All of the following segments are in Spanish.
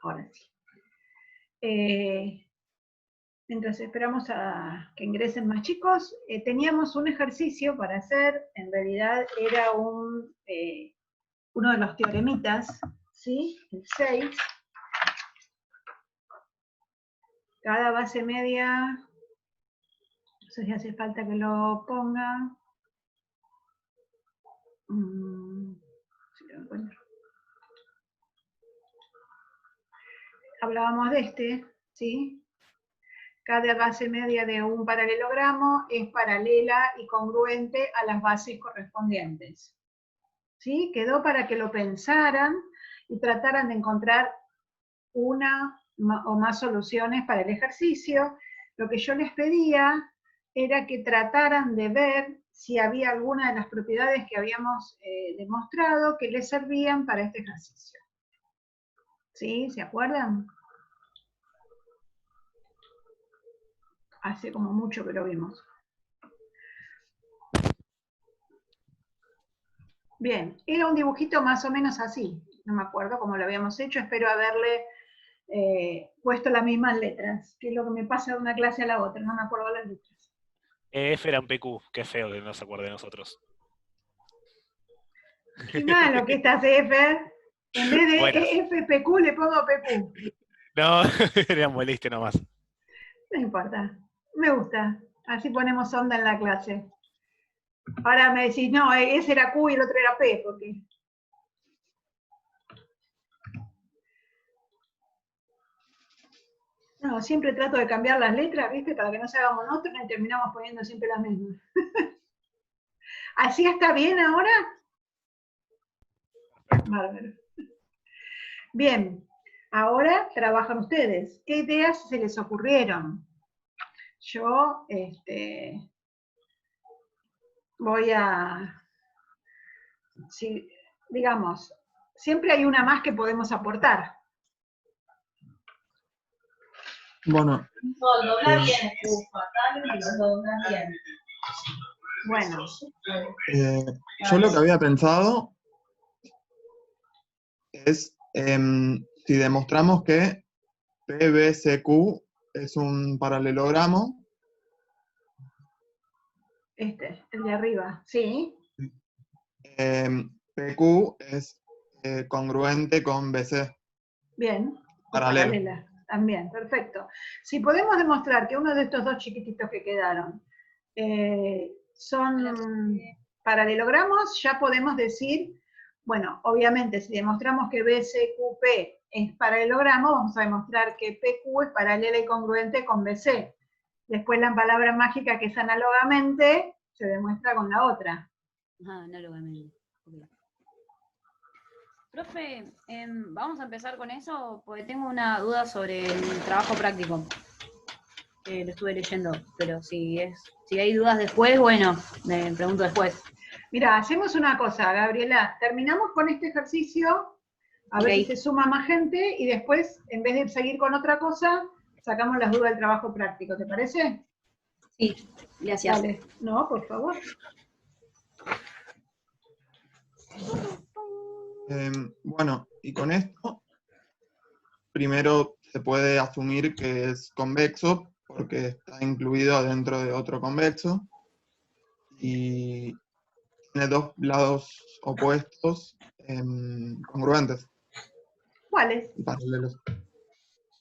Ahora sí. Mientras esperamos a que ingresen más chicos, teníamos un ejercicio para hacer, en realidad era uno de los teoremitas, ¿sí? El 6. Cada base media, no sé si hace falta que lo ponga. Si lo encuentro. Hablábamos de este, ¿sí? Cada base media de un paralelogramo es paralela y congruente a las bases correspondientes. ¿Sí? Quedó para que lo pensaran y trataran de encontrar una o más soluciones para el ejercicio. Lo que yo les pedía era que trataran de ver si había alguna de las propiedades que habíamos demostrado que les servían para este ejercicio. ¿Sí? ¿Se acuerdan? Hace como mucho que lo vimos. Bien, era un dibujito más o menos así. No me acuerdo cómo lo habíamos hecho, espero haberle puesto las mismas letras, que es lo que me pasa de una clase a la otra, no me acuerdo las letras. F era un PQ, qué feo que no se acuerde de nosotros. Qué malo que estás, F. En vez de FPQ le pongo PQ. No, era molestia nomás. No importa, me gusta. Así ponemos onda en la clase. Ahora me decís, no, ese era Q y el otro era P, porque... No, siempre trato de cambiar las letras, ¿viste? Para que no se haga monótono y terminamos poniendo siempre las mismas. ¿Así está bien ahora? Bárbaro. Bien, ahora trabajan ustedes. ¿Qué ideas se les ocurrieron? Yo voy a... Si, digamos, siempre hay una más que podemos aportar. Bueno. No, dobla bien, dobla bien. Bueno. Yo lo que había pensado es si demostramos que PBCQ es un paralelogramo. El de arriba, sí. PQ es congruente con BC. Bien, Paralelo. paralela, también, perfecto. Si podemos demostrar que uno de estos dos chiquititos que quedaron son paralelogramos, ya podemos decir, bueno, obviamente si demostramos que BCQP es paralelogramo, vamos a demostrar que PQ es paralela y congruente con BC. Después la palabra mágica que es análogamente se demuestra con la otra. Ah, análogamente. Okay. Profe, vamos a empezar con eso, porque tengo una duda sobre el trabajo práctico. Lo estuve leyendo, pero si hay dudas después, bueno, me pregunto después. Mira, hacemos una cosa, Gabriela, terminamos con este ejercicio, a ver si se suma más gente, y después, en vez de seguir con otra cosa, sacamos las dudas del trabajo práctico, ¿te parece? Sí, gracias. Dale. No, por favor. Bueno, y con esto, primero se puede asumir que es convexo, porque está incluido dentro de otro convexo, y tiene dos lados opuestos congruentes. ¿Cuáles? Paralelos.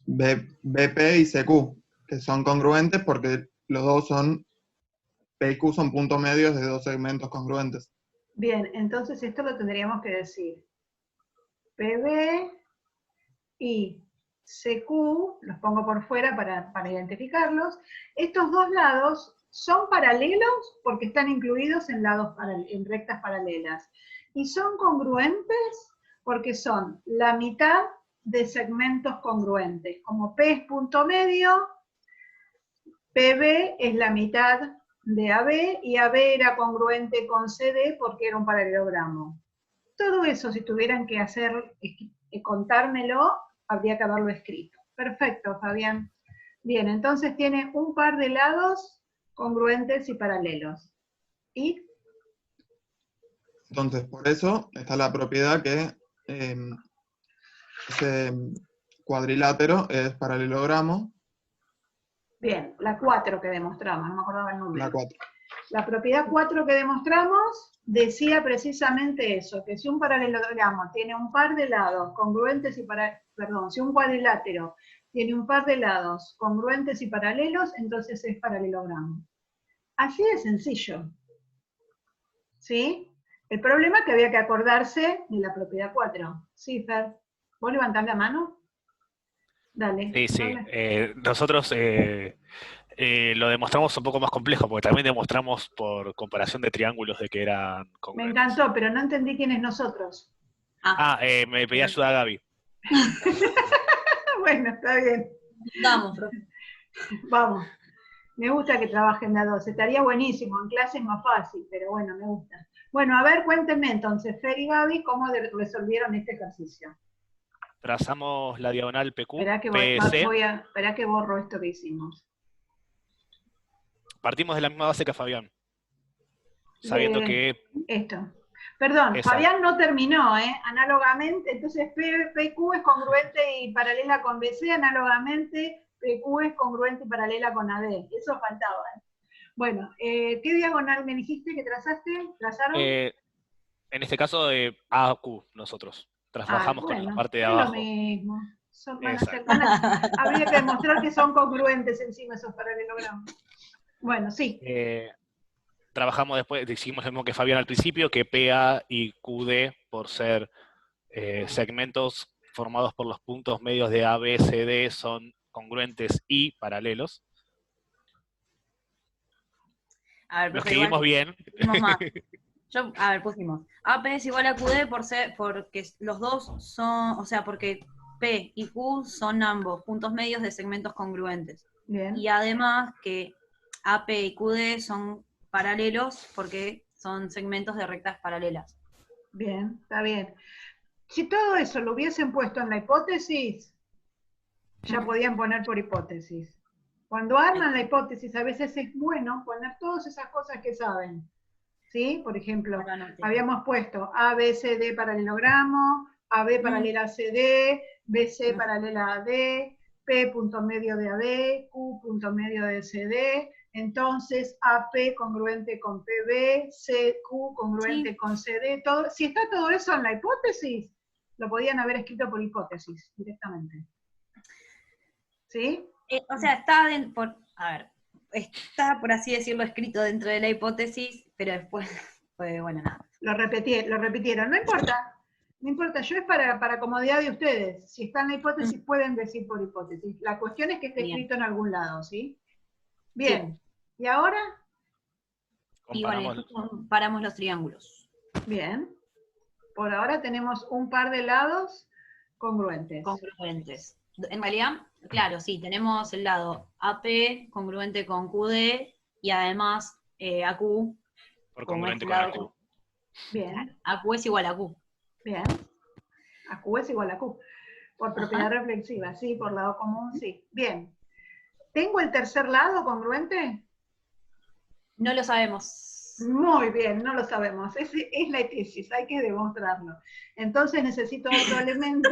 BP y CQ, que son congruentes porque los dos son, P y Q son puntos medios de dos segmentos congruentes. Bien, entonces esto lo tendríamos que decir. PB y CQ, los pongo por fuera para identificarlos. Estos dos lados son paralelos porque están incluidos en rectas paralelas. Y son congruentes porque son la mitad de segmentos congruentes. Como P es punto medio, PB es la mitad de AB y AB era congruente con CD porque era un paralelogramo. Todo eso, si tuvieran que contármelo, habría que haberlo escrito. Perfecto, Fabián. Bien, entonces tiene un par de lados congruentes y paralelos. ¿Y? Entonces, por eso está la propiedad que cuadrilátero es paralelogramo, Bien, la 4 que demostramos, no me acordaba el número. la 4. La propiedad 4 que demostramos decía precisamente eso, que si un paralelogramo tiene un par de lados congruentes y si un cuadrilátero tiene un par de lados congruentes y paralelos, entonces es paralelogramo. Así de sencillo. ¿Sí? El problema es que había que acordarse de la propiedad 4. Sí, Fer. ¿Vos levantás la mano? Dale. Sí, sí. Dale. Nosotros lo demostramos un poco más complejo, porque también demostramos por comparación de triángulos de que eran Me congruentes. encantó, pero no entendí quién es nosotros. Me pedí ayuda a Gaby. Bueno, está bien. Vamos, profe. Vamos. Me gusta que trabajen de a dos. Estaría buenísimo. En clase es más fácil, pero bueno, me gusta. Bueno, a ver, cuéntenme entonces, Fer y Gaby, cómo resolvieron este ejercicio. Trazamos la diagonal PQ, Esperá que, PC. esperá que borro esto que hicimos. Partimos de la misma base que Fabián. Sabiendo que... Esto. Perdón, Exacto. Fabián no terminó, análogamente, entonces PQ es congruente y paralela con BC, análogamente PQ es congruente y paralela con AD. Eso faltaba. Bueno, ¿qué diagonal me dijiste que trazaste? ¿Trazaron? En este caso, AQ nosotros. Trabajamos con la parte de es abajo. lo mismo. Exacto. Habría que demostrar que son congruentes encima esos paralelogramos. Bueno, sí. Trabajamos después, dijimos lo mismo que Fabián al principio, que PA y QD, por ser segmentos formados por los puntos medios de AB, CD, son congruentes y paralelos. A ver, Los profe, que igual vimos bien. pusimos más. Pusimos AP es igual a QD porque los dos son, o sea, porque P y Q son ambos puntos medios de segmentos congruentes. Bien. Y además que AP y QD son paralelos porque son segmentos de rectas paralelas. Bien, está bien. Si todo eso lo hubiesen puesto en la hipótesis, ya podían poner por hipótesis. Cuando arman la hipótesis, a veces es bueno poner todas esas cosas que saben. ¿Sí? Por ejemplo, habíamos puesto ABCD paralelogramo, AB paralela a CD, BC paralela a AD, P punto medio de AD, Q punto medio de CD, entonces AP congruente con PB, CQ congruente con CD, todo. Si está todo eso en la hipótesis, lo podían haber escrito por hipótesis directamente. ¿Sí? O sea, está está, por así decirlo, escrito dentro de la hipótesis, pero después, pues bueno, nada. Lo repitieron, no importa, yo es para comodidad de ustedes. Si está en la hipótesis, pueden decir por hipótesis. La cuestión es que esté escrito en algún lado, ¿sí? Bien, sí. ¿Y ahora? Y bueno, comparamos los triángulos. Bien. Por ahora tenemos un par de lados congruentes. Congruentes. En realidad, claro, sí, tenemos el lado AP congruente con QD y además AQ por congruente con AQ. Bien. AQ es igual a Q. Bien. AQ es igual a Q. Por propiedad reflexiva, sí, por lado común, sí. Bien. ¿Tengo el tercer lado congruente? No lo sabemos. Muy bien, no lo sabemos. Es la tesis, hay que demostrarlo. Entonces necesito otro elemento.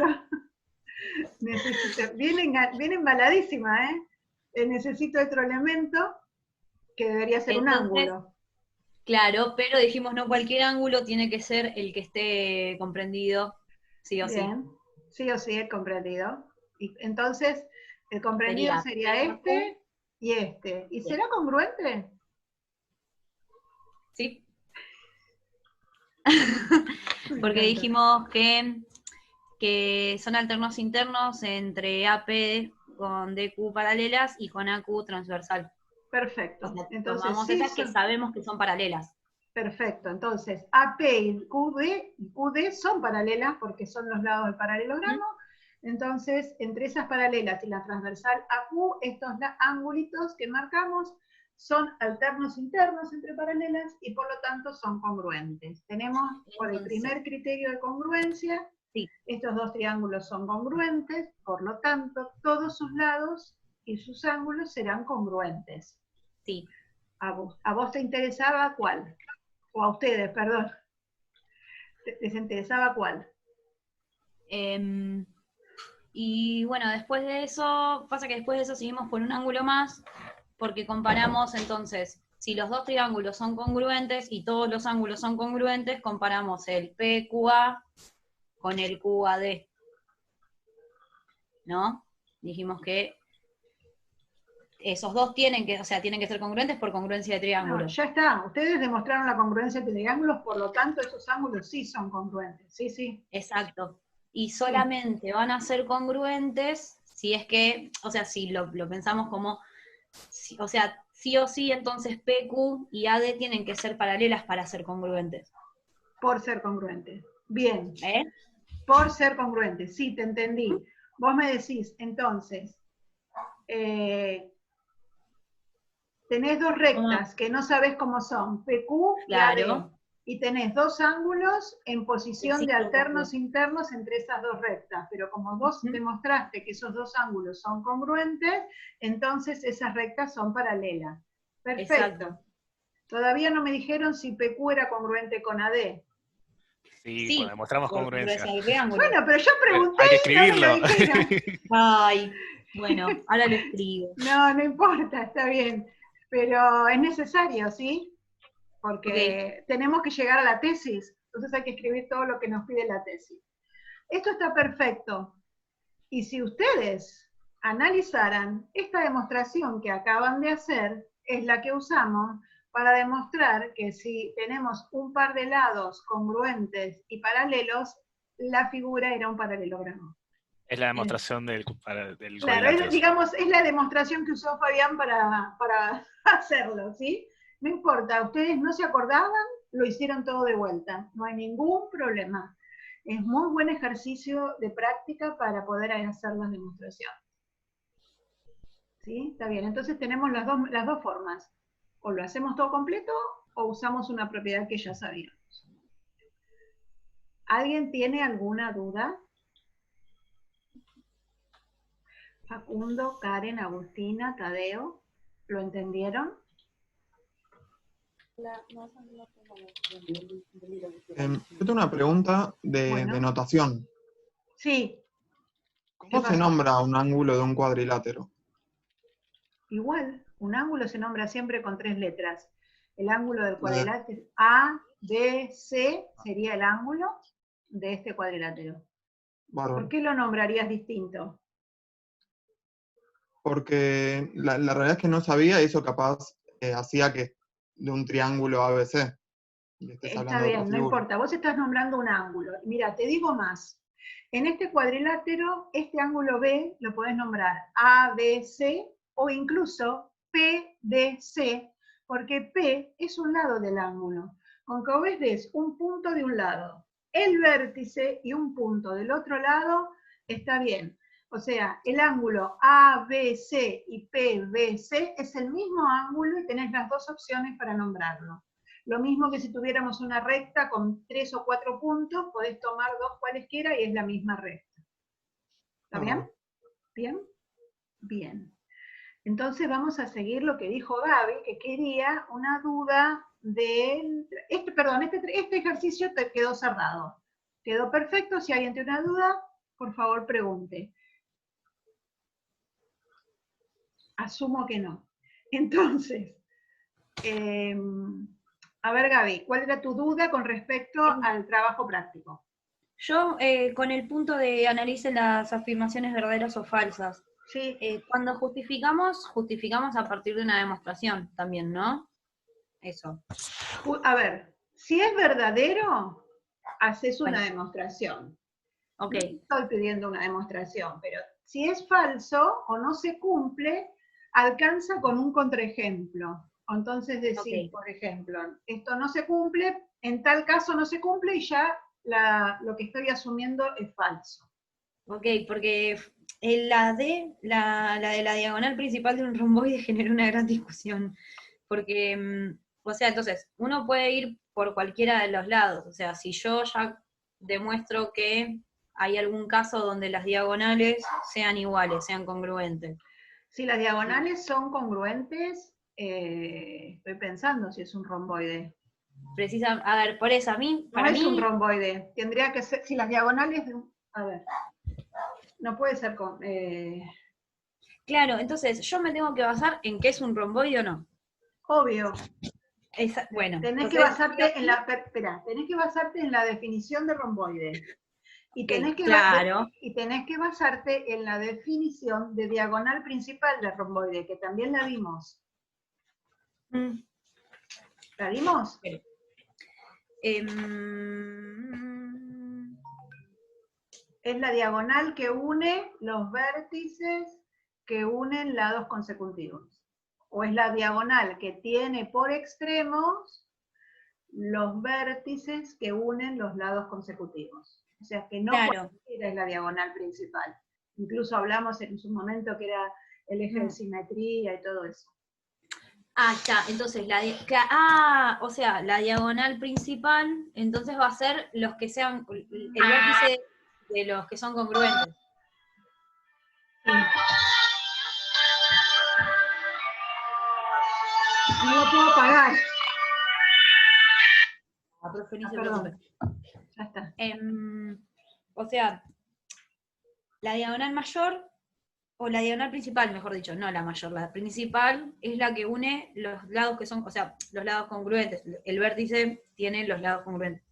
Viene embaladísima, ¿eh? Necesito otro elemento que debería ser un ángulo. Claro, pero dijimos no cualquier ángulo, tiene que ser el que esté comprendido, sí o Bien. sí. Sí o sí, el comprendido. Y entonces, el comprendido sería este y este. ¿Y será congruente? Sí. Porque dijimos que son alternos internos entre AP con DQ paralelas y con AQ transversal. Perfecto. O sea, entonces, tomamos esas que sabemos que son paralelas. Perfecto. Entonces, AP y QD son paralelas porque son los lados del paralelogramo. Entonces, entre esas paralelas y la transversal AQ, estos angulitos que marcamos son alternos internos entre paralelas y por lo tanto son congruentes. Tenemos por el primer criterio de congruencia, estos dos triángulos son congruentes, por lo tanto todos sus lados y sus ángulos serán congruentes. Sí. ¿A vos te interesaba cuál? O a ustedes, perdón. ¿Les interesaba cuál? Y Y bueno, después de eso, pasa que después de eso seguimos por un ángulo más, porque comparamos entonces, si los dos triángulos son congruentes y todos los ángulos son congruentes, comparamos el PQA con el QAD, ¿no? Dijimos que esos dos tienen que ser congruentes por congruencia de No, triángulos. ya está. Ustedes demostraron la congruencia de triángulos, por lo tanto esos ángulos sí son congruentes. Sí, sí. Exacto. Y solamente van a ser congruentes si es que, o sea, si lo pensamos como, o sea, sí o sí, entonces PQ y AD tienen que ser paralelas para ser congruentes. Por ser congruentes. Bien. ¿Eh? Por ser congruentes. Sí, te entendí. Vos me decís, entonces, tenés dos rectas que no sabés cómo son, PQ y AD. Claro. Y tenés dos ángulos en posición Sí, de alternos congruentes. internos entre esas dos rectas. Pero como vos demostraste que esos dos ángulos son congruentes, entonces esas rectas son paralelas. Perfecto. Exacto. Todavía no me dijeron si PQ era congruente con AD. Sí, Sí, cuando demostramos por congruencia. congruencia de triángulo. Bueno, pero yo pregunté Hay que y no me escribirlo. lo dijeron. Ay, bueno, ahora lo escribo. No, no importa, está bien. Pero es necesario, ¿sí? Porque tenemos que llegar a la tesis. Entonces hay que escribir todo lo que nos pide la tesis. Esto está perfecto. Y si ustedes analizaran esta demostración que acaban de hacer, es la que usamos para demostrar que si tenemos un par de lados congruentes y paralelos, la figura era un paralelogramo. Es la demostración del Claro, cuadrilátero. digamos, es la demostración que usó Fabián para hacerlo, ¿sí? No importa, ustedes no se acordaban, lo hicieron todo de vuelta, no hay ningún problema. Es muy buen ejercicio de práctica para poder hacer las demostraciones. ¿Sí? Está bien, entonces tenemos las dos formas. O lo hacemos todo completo o usamos una propiedad que ya sabíamos. ¿Alguien tiene alguna duda? Facundo, Karen, Agustina, Tadeo, ¿lo entendieron? Yo tengo una pregunta de notación. Sí. ¿Cómo se nombra un ángulo de un cuadrilátero? Igual, un ángulo se nombra siempre con 3 letras. El ángulo del cuadrilátero A, B, C sería el ángulo de este cuadrilátero. Bárbaro. ¿Por qué lo nombrarías distinto? Porque la realidad es que no sabía y eso capaz hacía que de un triángulo ABC. Está bien, no importa. Vos estás nombrando un ángulo. Mira, te digo más. En este cuadrilátero, este ángulo B lo podés nombrar ABC o incluso PDC, porque P es un lado del ángulo. Con que vos des un punto de un lado, el vértice y un punto del otro lado, está bien. O sea, el ángulo ABC y PBC es el mismo ángulo y tenés las dos opciones para nombrarlo. Lo mismo que si tuviéramos una recta con 3 o 4 puntos, podés tomar dos cualesquiera y es la misma recta. ¿Está bien? ¿Bien? Bien. Entonces vamos a seguir lo que dijo Gaby, que quería una duda del... Este ejercicio te quedó cerrado. Quedó perfecto. Si alguien tiene una duda, por favor pregunte. Asumo que no. Entonces, a ver, Gaby, ¿cuál era tu duda con respecto al trabajo práctico? Yo, con el punto de analicen las afirmaciones verdaderas o falsas. Sí. Cuando justificamos a partir de una demostración también, ¿no? Eso. A ver, si es verdadero, haces una demostración. Ok. No estoy pidiendo una demostración, pero si es falso o no se cumple, alcanza con un contraejemplo. Entonces decís, por ejemplo, esto no se cumple, en tal caso no se cumple y ya lo que estoy asumiendo es falso. Ok, porque la de la diagonal principal de un romboide generó una gran discusión. Porque, o sea, entonces, uno puede ir por cualquiera de los lados. O sea, si yo ya demuestro que hay algún caso donde las diagonales sean iguales, sean congruentes. Si las diagonales son congruentes, estoy pensando si es un romboide. A ver, por eso a mí... No es un romboide, tendría que ser, si las diagonales... A ver. no puede ser con... Claro, entonces yo me tengo que basar en qué es un romboide o no. obvio. Bueno, Tenés que entonces, basarte en la... Espera, tenés que basarte en la definición de romboide. Y ok, tenés, claro. y tenés que basarte en la definición de diagonal principal de romboide, que también la vimos. Mm, ¿La vimos? Es la diagonal que une los vértices que unen lados consecutivos. O es la diagonal que tiene por extremos los vértices que unen los lados consecutivos. O sea que no claro. cualquiera es la diagonal principal. Incluso hablamos en su momento que era el eje de simetría y todo eso. Ah, está, entonces, o sea, la diagonal principal, entonces va a ser los que sean, el vértice de los que son congruentes. Sí. No lo puedo pagar. Ah, profe, ni se Perdón. preocupe. Ya está. O sea, la diagonal mayor, o la diagonal principal, mejor dicho, no la mayor, la principal es la que une los lados que son, o sea, los lados congruentes. El vértice tiene los lados congruentes.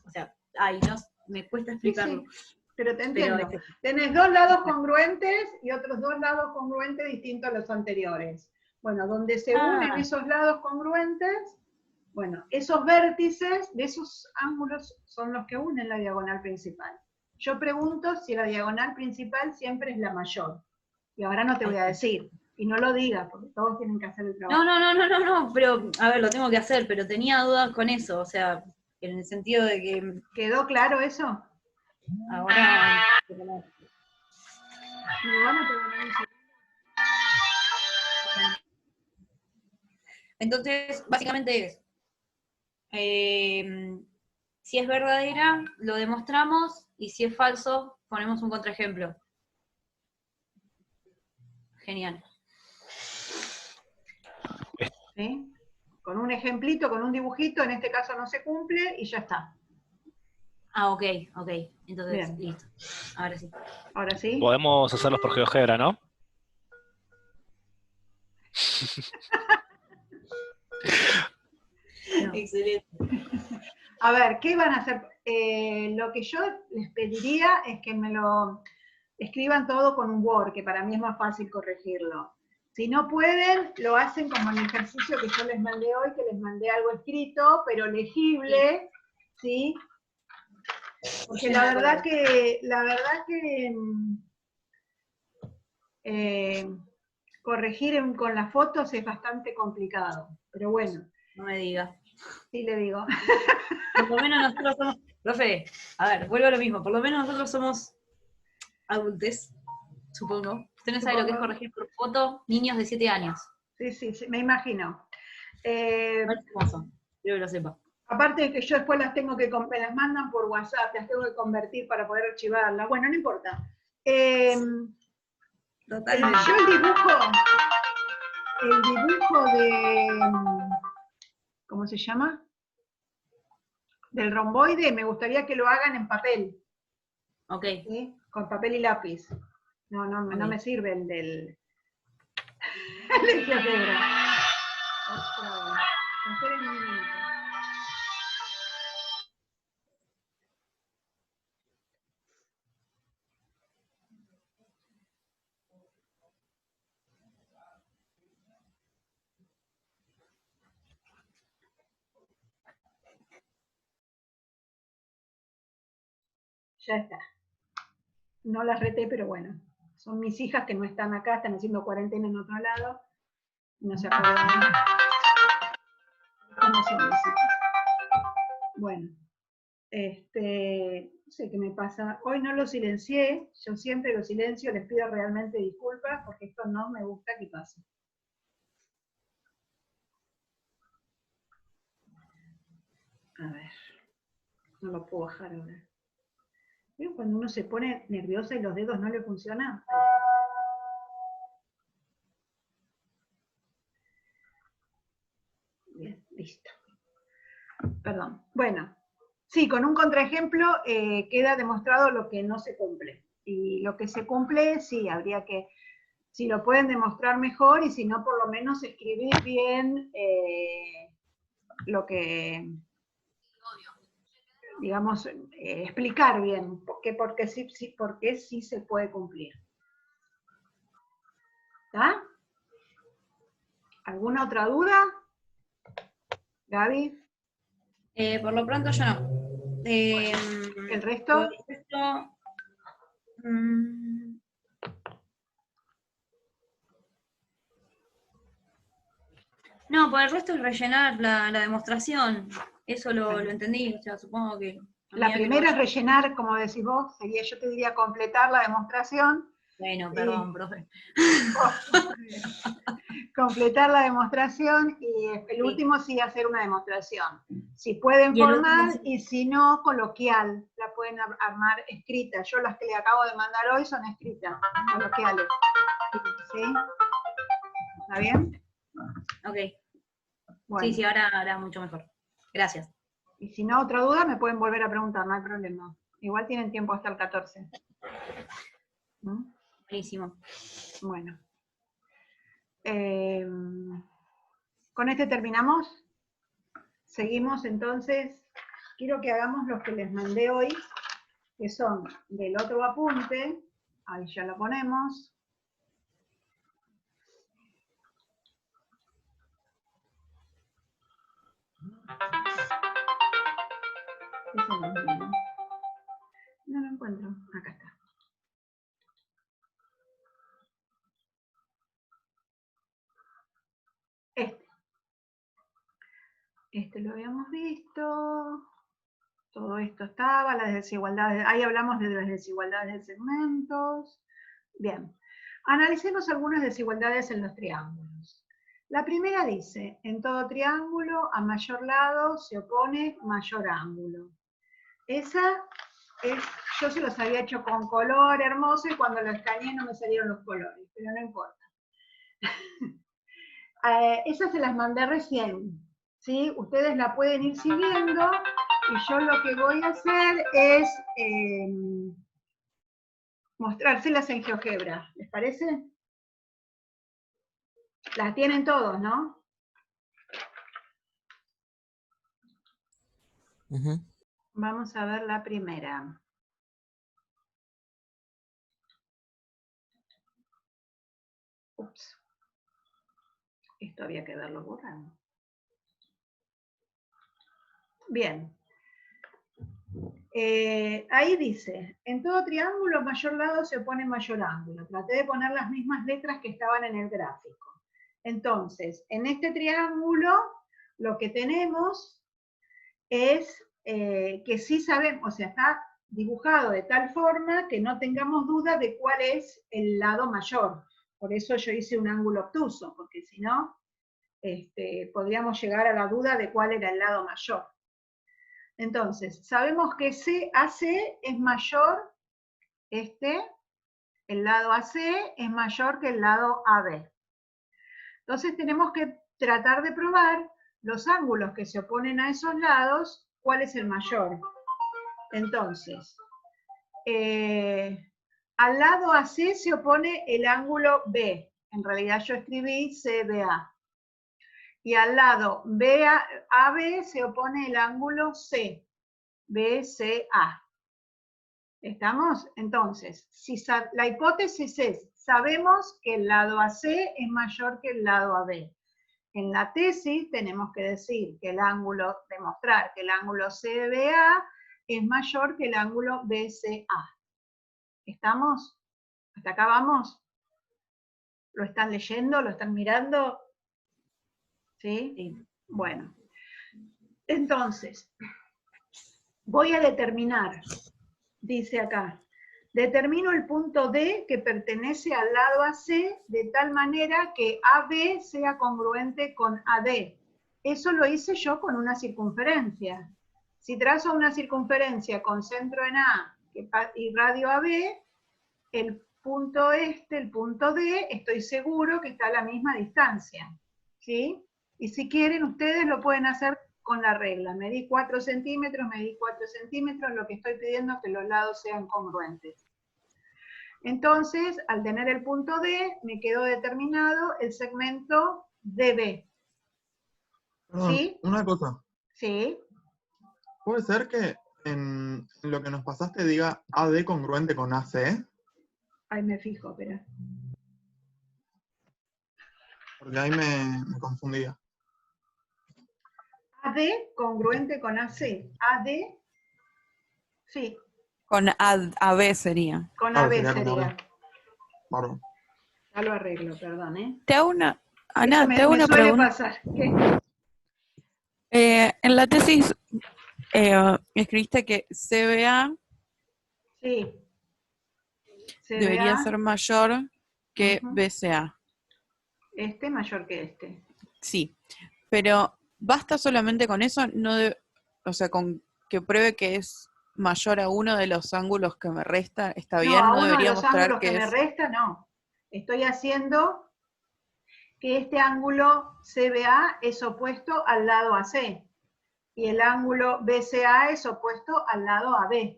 O sea, ay, no, me cuesta explicarlo. Sí, pero te entiendo. Pero Tenés dos lados congruentes y otros dos lados congruentes distintos a los anteriores. Bueno, donde se unen esos lados congruentes, bueno, esos vértices de esos ángulos son los que unen la diagonal principal. Yo pregunto si la diagonal principal siempre es la mayor. Y ahora no te voy a decir. Y no lo digas, porque todos tienen que hacer el trabajo. No, pero, a ver, lo tengo que hacer, pero tenía dudas con eso, o sea, en el sentido de que ¿Quedó claro eso? ahora... Entonces, básicamente es, si es verdadera, lo demostramos, y si es falso, ponemos un contraejemplo. Genial. ¿Sí? Con un ejemplito, con un dibujito, en este caso no se cumple, y ya está. Ah, ok. Entonces, Bien. listo. Ahora sí. Ahora sí. Podemos hacerlos por GeoGebra, ¿no? No. Excelente. A ver, ¿qué van a hacer? Lo que yo les pediría es que me lo escriban todo con un Word, que para mí es más fácil corregirlo. Si no pueden, lo hacen como el ejercicio que yo les mandé hoy, que les mandé algo escrito, pero legible, ¿sí? Porque la verdad que corregir con las fotos es bastante complicado, pero bueno. No me diga. Sí le digo. Por lo menos nosotros somos, profe, a ver, vuelvo a lo mismo, por lo menos nosotros somos adultos, supongo. Usted no sabe lo que es corregir por foto niños de 7 años. Sí, me imagino. Hermoso, quiero que lo sepa. Aparte de que yo después las tengo que, me las mandan por WhatsApp, las tengo que convertir para poder archivarlas. Bueno, no importa. Totalmente. Yo el dibujo de, ¿cómo se llama? Del romboide, me gustaría que lo hagan en papel. Ok. ¿Sí? Con papel y lápiz. No me sirve el del... el del GeoGebra. Esperen un minuto. Ya está. No las reté, pero bueno. Son mis hijas que no están acá, están haciendo cuarentena en otro lado. No se acuerdan. No son mis hijas. Bueno, no sé qué me pasa. Hoy no lo silencié, yo siempre lo silencio, les pido realmente disculpas porque esto no me gusta que pase. A ver, no lo puedo bajar ahora. ¿Vieron cuando uno se pone nerviosa y los dedos no le funcionan? Bien, listo. Perdón. Bueno, sí, con un contraejemplo queda demostrado lo que no se cumple. Y lo que se cumple, sí, habría que, si lo pueden demostrar mejor, y si no, por lo menos escribir bien lo que, digamos, explicar bien, porque sí se puede cumplir. ¿Está? ¿Alguna otra duda? Gaby, Por lo pronto yo no. ¿el resto? Por el resto, no, por el resto es rellenar la demostración. Eso lo entendí, o sea, supongo que... a La medida que lo primera es vaya- rellenar, como decís vos, sería, yo te diría completar la demostración. Bueno, perdón, profe. Completar la demostración y el Sí. último sí hacer una demostración. Si pueden Y el último formal sí. y si no, coloquial. La pueden armar escrita. Yo las que le acabo de mandar hoy son escritas, coloquiales. ¿Sí? ¿Está bien? Ok. Bueno. Sí, ahora mucho mejor. Gracias. Y si no, otra duda, me pueden volver a preguntar, no hay problema. Igual tienen tiempo hasta el 14. ¿Mm? Buenísimo. Bueno. ¿Con este terminamos? Seguimos entonces. Quiero que hagamos los que les mandé hoy, que son del otro apunte. Ahí ya lo ponemos. No lo encuentro. Acá está. Este lo habíamos visto. Todo esto estaba, las desigualdades. Ahí hablamos de las desigualdades de segmentos. Bien. Analicemos algunas desigualdades en los triángulos. La primera dice, en todo triángulo a mayor lado se opone mayor ángulo. Esa es, yo se los había hecho con color hermoso y cuando lo escaneé no me salieron los colores, pero no importa. Esas se las mandé recién, ¿sí? Ustedes la pueden ir siguiendo y yo lo que voy a hacer es mostrárselas en GeoGebra, ¿les parece? Las tienen todos, ¿no? Vamos a ver la primera. Ups. Esto había que verlo borrado. Bien. Ahí dice, en todo triángulo mayor lado se opone mayor ángulo. Traté de poner las mismas letras que estaban en el gráfico. Entonces, en este triángulo lo que tenemos es que sí sabemos, o sea, está dibujado de tal forma que no tengamos duda de cuál es el lado mayor. Por eso yo hice un ángulo obtuso, porque si no, podríamos llegar a la duda de cuál era el lado mayor. Entonces, sabemos que AC es mayor, el lado AC es mayor que el lado AB. Entonces tenemos que tratar de probar los ángulos que se oponen a esos lados, cuál es el mayor. Entonces, al lado AC se opone el ángulo B. En realidad yo escribí CBA. Y al lado AB se opone el ángulo C, BCA. ¿Estamos? Entonces, si la hipótesis es, sabemos que el lado AC es mayor que el lado AB. En la tesis tenemos que decir que demostrar que el ángulo CBA es mayor que el ángulo BCA. ¿Estamos? ¿Hasta acá vamos? ¿Lo están leyendo? ¿Lo están mirando? ¿Sí? Sí. Bueno. Entonces, voy a determinar, dice acá, determino el punto D que pertenece al lado AC de tal manera que AB sea congruente con AD. Eso lo hice yo con una circunferencia. Si trazo una circunferencia con centro en A y radio AB, el punto el punto D, estoy seguro que está a la misma distancia. ¿Sí? Y si quieren, ustedes lo pueden hacer con la regla. Medí 4 centímetros, medí 4 centímetros, lo que estoy pidiendo es que los lados sean congruentes. Entonces, al tener el punto D, me quedó determinado el segmento DB. Perdón, ¿Sí? una cosa. ¿Sí? ¿Puede ser que en lo que nos pasaste diga AD congruente con AC? Ahí me fijo, espera. Porque ahí me confundía. AD congruente con AC. AD, sí, Con AB sería. con Claro, AB sería con sería. AB. Bárbaro. Ya lo arreglo, perdón, ¿eh? Te hago una, Eso Ana, te hago me una suele pregunta. pasar. ¿Qué? En la tesis escribiste que CBA Sí. debería CBA, ser mayor que ujú, BCA. este mayor que este. Sí, pero ¿basta solamente con eso? No o sea, con que pruebe que es mayor a uno de los ángulos que me resta, ¿está No, bien? a No uno de debería los mostrar ángulos que que me es... resta, no. Estoy haciendo que este ángulo CBA es opuesto al lado AC y el ángulo BCA es opuesto al lado AB.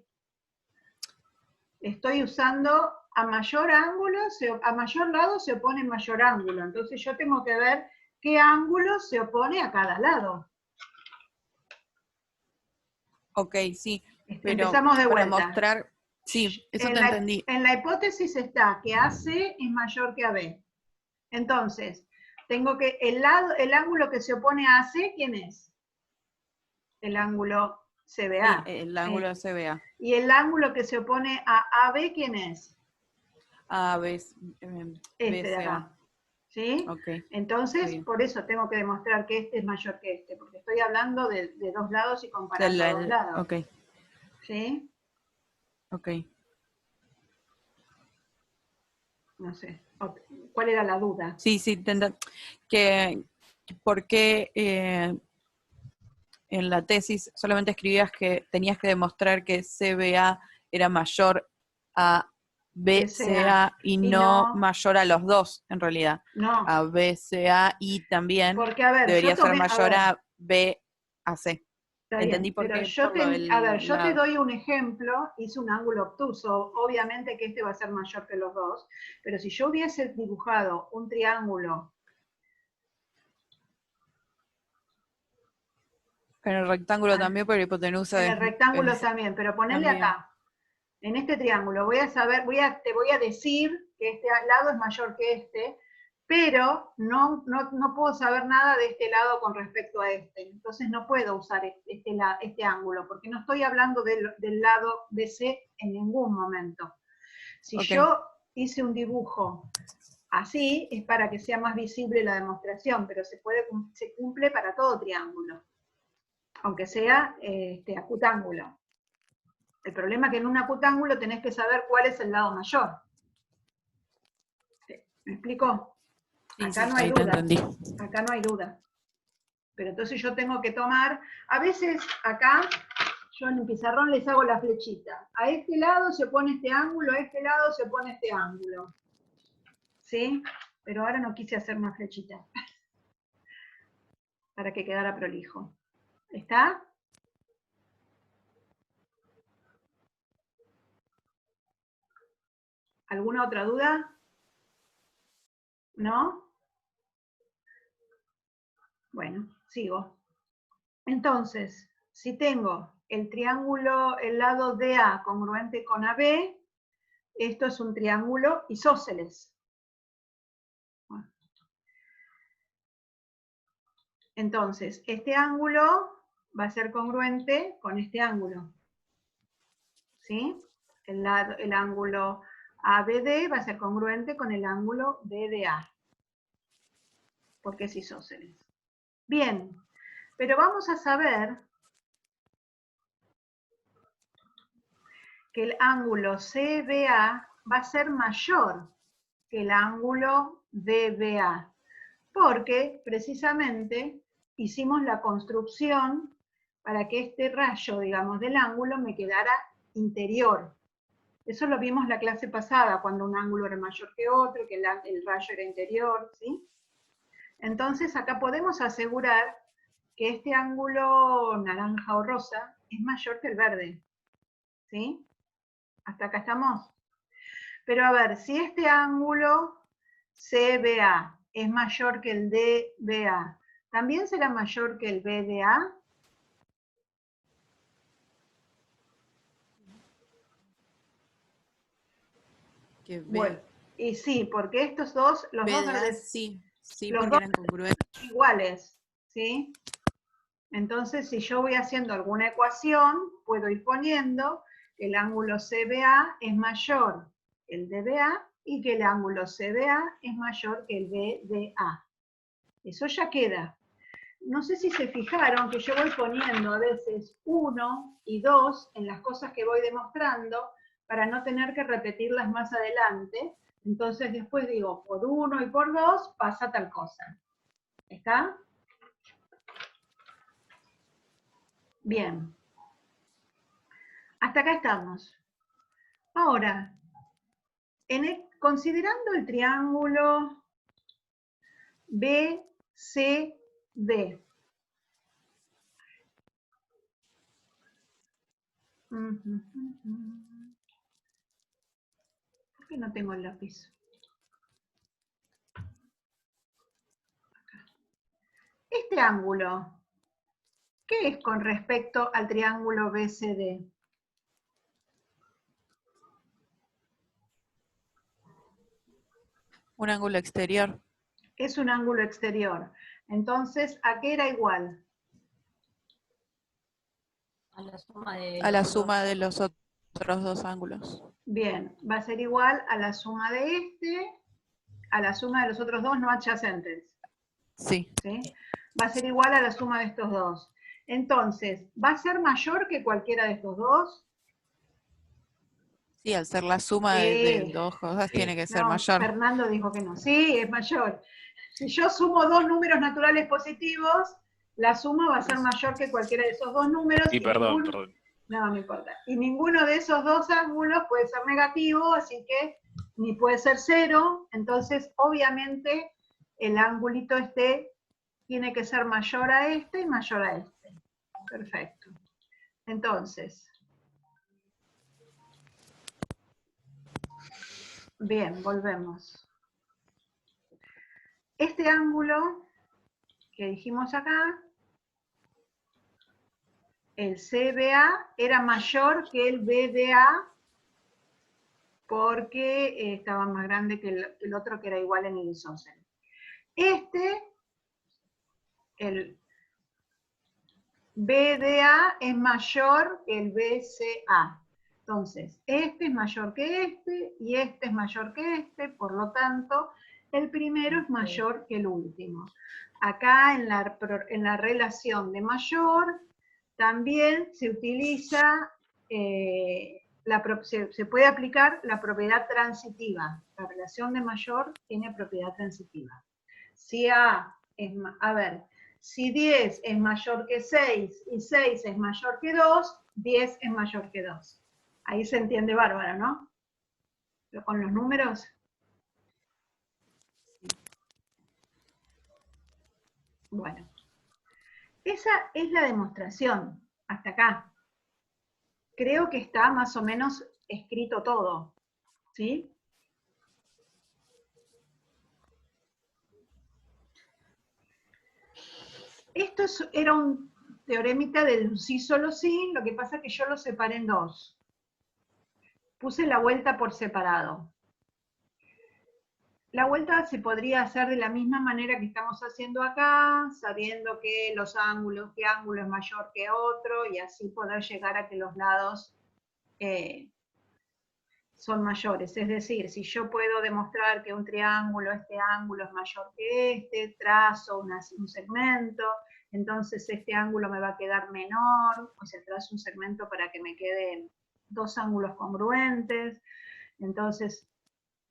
Estoy usando a mayor ángulo, a mayor lado se opone mayor ángulo. Entonces yo tengo que ver qué ángulo se opone a cada lado. Ok, sí, pero Empezamos de para vuelta. mostrar... Sí, eso te entendí. En la hipótesis está que AC es mayor que AB. Entonces, tengo que el ángulo que se opone a AC, ¿quién es? El ángulo Sí, CBA. el ángulo de CBA. ¿Y el ángulo que se opone a AB, quién es? Este de BCA. acá. ¿Sí? Ok, está Entonces, bien. por eso tengo que demostrar que este es mayor que este, porque estoy hablando de dos lados y comparando dos lados. Ok, ¿Sí? ok. No sé. ¿Cuál era la duda? Sí, que ¿por qué en la tesis solamente escribías que tenías que demostrar que CBA era mayor a BCA y Y no no, mayor a los dos, en realidad? no. A BCA y también Porque, a ver, debería yo ser tomé, a mayor ver, a BAC. está Entendí bien, por pero qué, yo por lo a ver, del yo te lado. doy un ejemplo, hice un ángulo obtuso, obviamente que este va a ser mayor que los dos, pero si yo hubiese dibujado un triángulo, En el rectángulo también, pero hipotenusa en el rectángulo es también, pero ponerle también. acá, en este triángulo, voy a saber, te voy a decir que este lado es mayor que este, pero no puedo saber nada de este lado con respecto a este. Entonces no puedo usar este ángulo, porque no estoy hablando del lado BC en ningún momento. Si Ok. yo hice un dibujo así, es para que sea más visible la demostración, pero se cumple para todo triángulo, aunque sea acutángulo. El problema es que en un acutángulo tenés que saber cuál es el lado mayor. ¿Me explico? Sí, Acá sí, no hay ahí te duda. entendí. Acá no hay duda. Pero entonces yo tengo que tomar, a veces acá, yo en el pizarrón les hago la flechita. A este lado se pone este ángulo, a este lado se pone este ángulo. ¿Sí? Pero ahora no quise hacer una flechita. Para que quedara prolijo. ¿Está? ¿Alguna otra duda? ¿No? Bueno, sigo. Entonces, si tengo el triángulo, el lado DA congruente con AB, esto es un triángulo isósceles. Bueno. Entonces, este ángulo va a ser congruente con este ángulo. ¿Sí? El ángulo ABD va a ser congruente con el ángulo BDA. Porque es isósceles. Bien, pero vamos a saber que el ángulo CBA va a ser mayor que el ángulo DBA, porque precisamente hicimos la construcción para que este rayo, digamos, del ángulo me quedara interior. Eso lo vimos la clase pasada, cuando un ángulo era mayor que otro, que el rayo era interior, ¿sí? Entonces acá podemos asegurar que este ángulo naranja o rosa es mayor que el verde, ¿sí? ¿Hasta acá estamos? Pero a ver, si este ángulo CBA es mayor que el DBA, ¿también será mayor que el BDA? Que Bueno, y sí, porque estos dos, los dos BDA, deben sí, los porque dos eran congruentes. ser iguales, ¿sí? Entonces, si yo voy haciendo alguna ecuación, puedo ir poniendo que el ángulo CBA es mayor que el DBA y que el ángulo CBA es mayor que el BDA. Eso ya queda. No sé si se fijaron que yo voy poniendo a veces 1 y 2 en las cosas que voy demostrando para no tener que repetirlas más adelante. Entonces después digo, por 1 y por 2 pasa tal cosa. ¿Está? Bien. Hasta acá estamos. Ahora, considerando el triángulo BCD. ¿Por qué no tengo el lápiz? Este ángulo, ¿qué es con respecto al triángulo BCD? Un ángulo exterior. Es un ángulo exterior. Entonces, ¿a qué era igual? A la suma de A la los suma otros. de los otros dos ángulos. Bien, va a ser igual a la suma de este, a la suma de los otros dos no adyacentes. Sí. ¿Sí? Va a ser igual a la suma de estos dos. Entonces, ¿va a ser mayor que cualquiera de estos dos? Sí, al ser la suma de dos cosas Sí. tiene que ser No, mayor. Fernando dijo que no. Sí, es mayor. Si yo sumo dos números naturales positivos, la suma va a ser mayor que cualquiera de esos dos números. Sí, Y perdón. no importa. Y ninguno de esos dos ángulos puede ser negativo, así que ni puede ser cero. Entonces, obviamente, el angulito este tiene que ser mayor a este y mayor a este. Perfecto. Entonces, bien, volvemos. Este ángulo que dijimos acá, el CBA era mayor que el BDA porque estaba más grande que el otro que era igual en el isósceles. El BDA es mayor que el BCA. Entonces, este es mayor que este y este es mayor que este, por lo tanto, el primero es mayor que el último. Acá en la relación de mayor también se utiliza, se puede aplicar la propiedad transitiva. La relación de mayor tiene propiedad transitiva. Si si 10 es mayor que 6 y 6 es mayor que 2, 10 es mayor que 2. Ahí se entiende bárbaro, ¿no? Pero con los números. Bueno, esa es la demostración, hasta acá. Creo que está más o menos escrito todo, ¿sí? Esto era un teoremita del sí solo sí, lo que pasa es que yo lo separé en dos. Puse la vuelta por separado. La vuelta se podría hacer de la misma manera que estamos haciendo acá, sabiendo que los ángulos, qué ángulo es mayor que otro, y así poder llegar a que los lados son mayores. Es decir, si yo puedo demostrar que un triángulo, este ángulo es mayor que este, trazo un segmento, entonces este ángulo me va a quedar menor, o sea, trazo un segmento para que me queden dos ángulos congruentes, entonces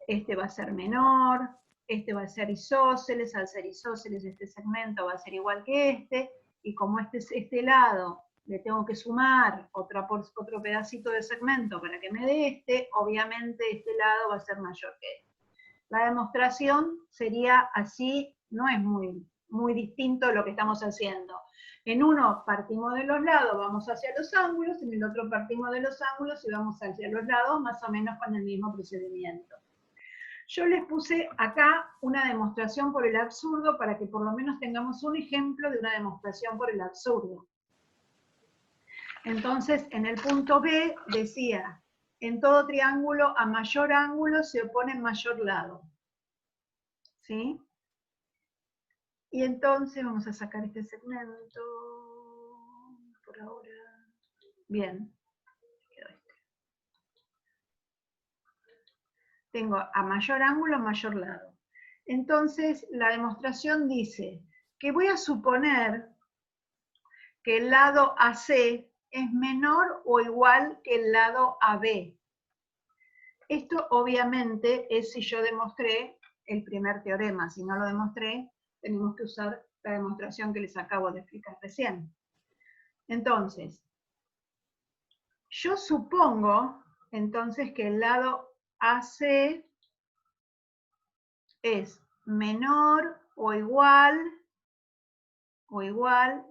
este va a ser menor, este va a ser isósceles, al ser isósceles este segmento va a ser igual que este, y como este lado le tengo que sumar otro pedacito de segmento para que me dé este, obviamente este lado va a ser mayor que este. La demostración sería así, no es muy distinto de lo que estamos haciendo. En uno partimos de los lados, vamos hacia los ángulos, en el otro partimos de los ángulos y vamos hacia los lados, más o menos con el mismo procedimiento. Yo les puse acá una demostración por el absurdo para que por lo menos tengamos un ejemplo de una demostración por el absurdo. Entonces, en el punto B decía, en todo triángulo a mayor ángulo se opone mayor lado. ¿Sí? Y entonces vamos a sacar este segmento por ahora. Bien. Tengo a mayor ángulo, a mayor lado. Entonces, la demostración dice que voy a suponer que el lado AC es menor o igual que el lado AB. Esto obviamente es si yo demostré el primer teorema. Si no lo demostré, tenemos que usar la demostración que les acabo de explicar recién. Entonces, yo supongo entonces que el lado AC es menor o igual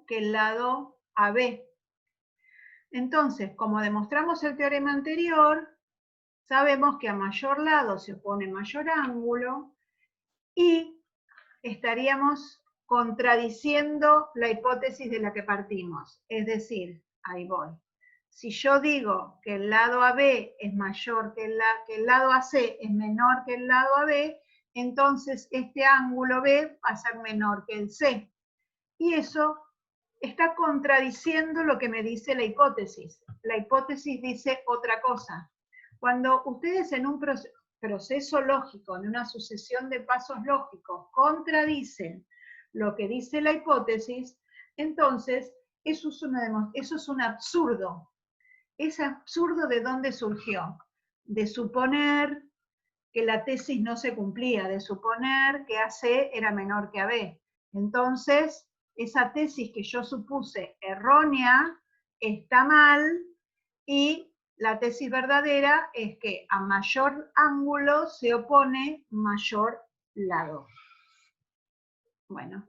que el lado AB. Entonces, como demostramos el teorema anterior, sabemos que a mayor lado se opone mayor ángulo y estaríamos contradiciendo la hipótesis de la que partimos. Es decir, ahí voy. Si yo digo que el lado AB es mayor que el lado AC es menor que el lado AB, entonces este ángulo B va a ser menor que el C. Y eso está contradiciendo lo que me dice la hipótesis. La hipótesis dice otra cosa. Cuando ustedes en un proceso lógico, en una sucesión de pasos lógicos, contradicen lo que dice la hipótesis, entonces eso es un absurdo. ¿Ese absurdo de dónde surgió? De suponer que la tesis no se cumplía, de suponer que AC era menor que AB. Entonces, esa tesis que yo supuse errónea está mal y la tesis verdadera es que a mayor ángulo se opone mayor lado. Bueno,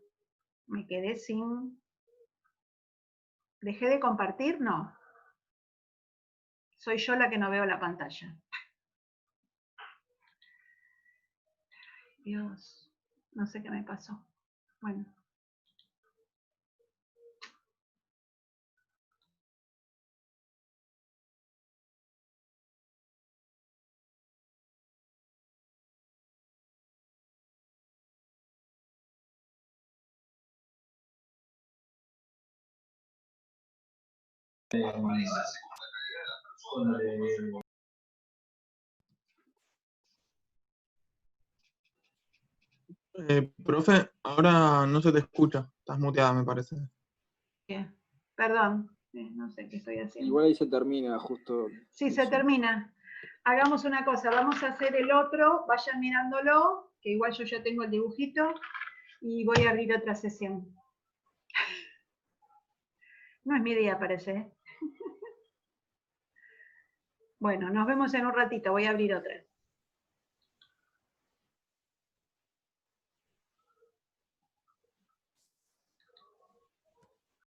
me quedé sin... ¿Dejé de compartir? No. Soy yo la que no veo la pantalla. Dios, no sé qué me pasó. Bueno. Profe, ahora no se te escucha. Estás muteada, me parece. Bien. Perdón, no sé qué estoy haciendo. Igual ahí se termina justo. Sí, se termina. Hagamos una cosa, vamos a hacer el otro, vayan mirándolo, que igual yo ya tengo el dibujito, y voy a abrir otra sesión. No es mi día, parece, ¿eh? Bueno, nos vemos en un ratito, voy a abrir otra.